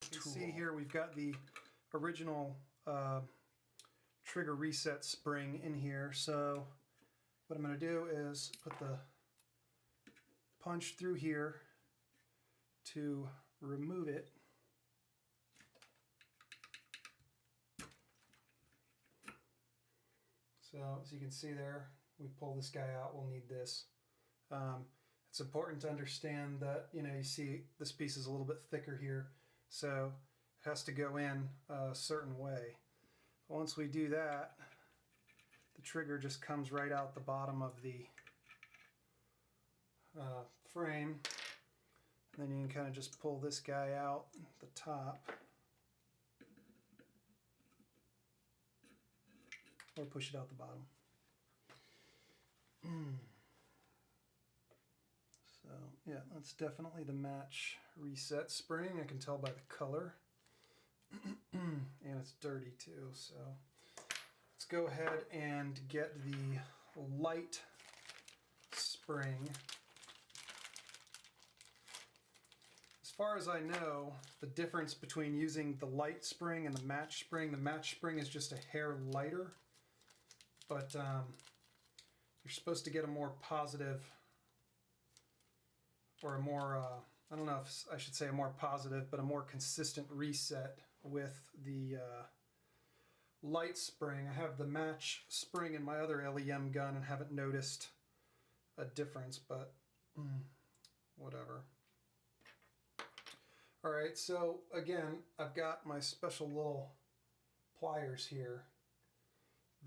You can see here we've got the original trigger reset spring in here. So what I'm going to do is put the punch through here to remove it. So as you can see there, we pull this guy out, we'll need this. It's important to understand that, you see this piece is a little bit thicker here, so it has to go in a certain way. Once we do that, the trigger just comes right out the bottom of the frame, and then you can kind of just pull this guy out the top, or push it out the bottom. So yeah, that's definitely the match reset spring. I can tell by the color. And it's dirty too, so let's go ahead and get the light spring. As far as I know, the difference between using the light spring and the match spring is just a hair lighter, but you're supposed to get a more positive, or a more, I don't know if I should say a more positive, but a more consistent reset with the light spring. I have the match spring in my other LEM gun and haven't noticed a difference, but whatever. Alright, so again, I've got my special little pliers here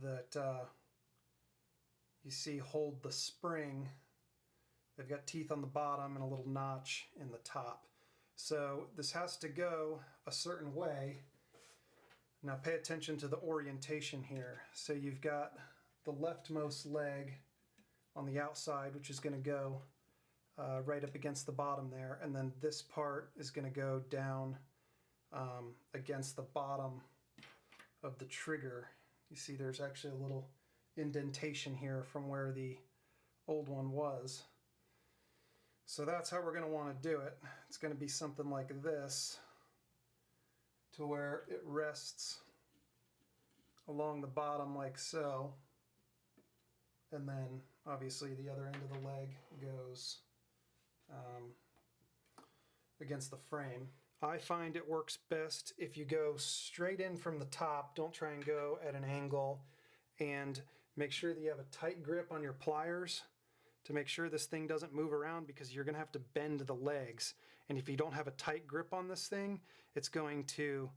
that you see hold the spring. They've got teeth on the bottom and a little notch in the top. So this has to go a certain way. Now pay attention to the orientation here. So you've got the leftmost leg on the outside, which is going to go right up against the bottom there, and then this part is going to go down against the bottom of the trigger. You see there's actually a little indentation here from where the old one was. So that's how we're going to want to do it. It's going to be something like this, to where it rests along the bottom like so, and then obviously the other end of the leg goes against the frame. I find it works best if you go straight in from the top. Don't try and go at an angle, and make sure that you have a tight grip on your pliers to make sure this thing doesn't move around, because you're going to have to bend the legs, and if you don't have a tight grip on this thing, it's going to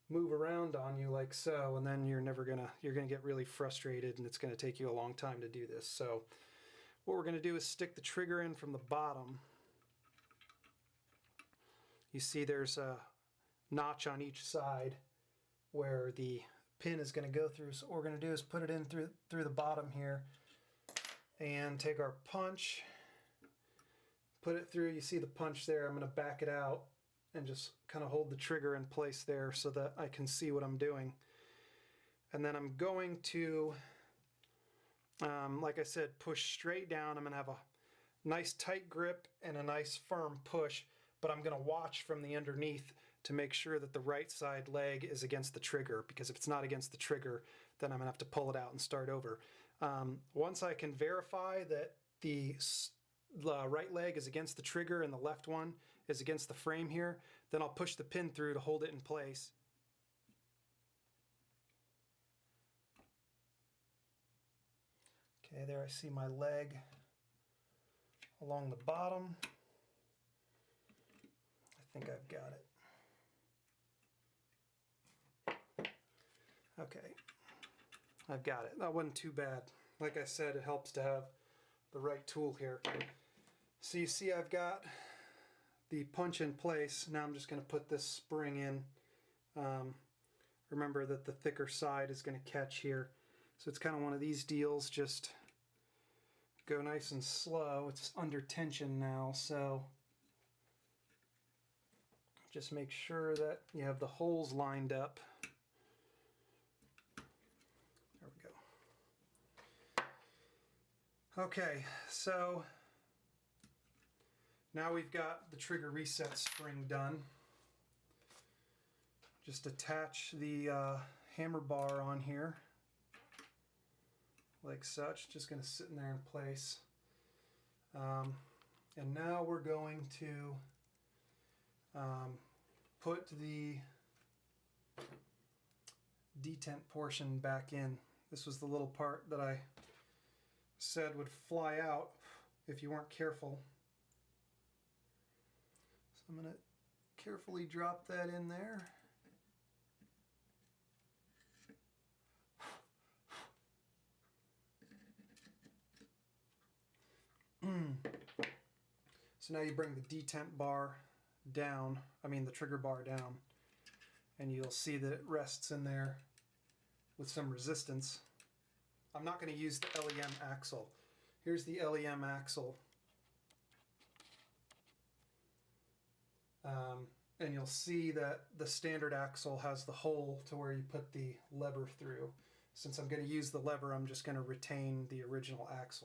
move around on you like so, and then you're gonna get really frustrated, and it's going to take you a long time to do this. So what we're going to do is stick the trigger in from the bottom. You see there's a notch on each side where the pin is going to go through, so what we're going to do is put it in through the bottom here, and take our punch, put it through. You see the punch there. I'm going to back it out and just kind of hold the trigger in place there so that I can see what I'm doing. And then I'm going to, like I said, push straight down. I'm going to have a nice tight grip and a nice firm push, but I'm going to watch from the underneath to make sure that the right side leg is against the trigger, because if it's not against the trigger, then I'm going to have to pull it out and start over. Once I can verify that the right leg is against the trigger and the left one is against the frame here, then I'll push the pin through to hold it in place. Okay, there I see my leg along the bottom. I think I've got it. Okay, I've got it. That wasn't too bad. Like I said, it helps to have the right tool here. So you see I've got the punch in place. Now I'm just going to put this spring in. Remember that the thicker side is going to catch here. So it's kind of one of these deals, just go nice and slow. It's under tension now, so just make sure that you have the holes lined up. There we go. Okay, so now we've got the trigger reset spring done. just attach the hammer bar on here like such. Just going to sit in there in place. And now we're going to put the detent portion back in. This was the little part that I said would fly out if you weren't careful. So I'm going to carefully drop that in there. So now you bring the detent bar down, the trigger bar down, and you'll see that it rests in there with some resistance. I'm not going to use the LEM axle. Here's the LEM axle. And you'll see that the standard axle has the hole to where you put the lever through. Since I'm going to use the lever, I'm just going to retain the original axle.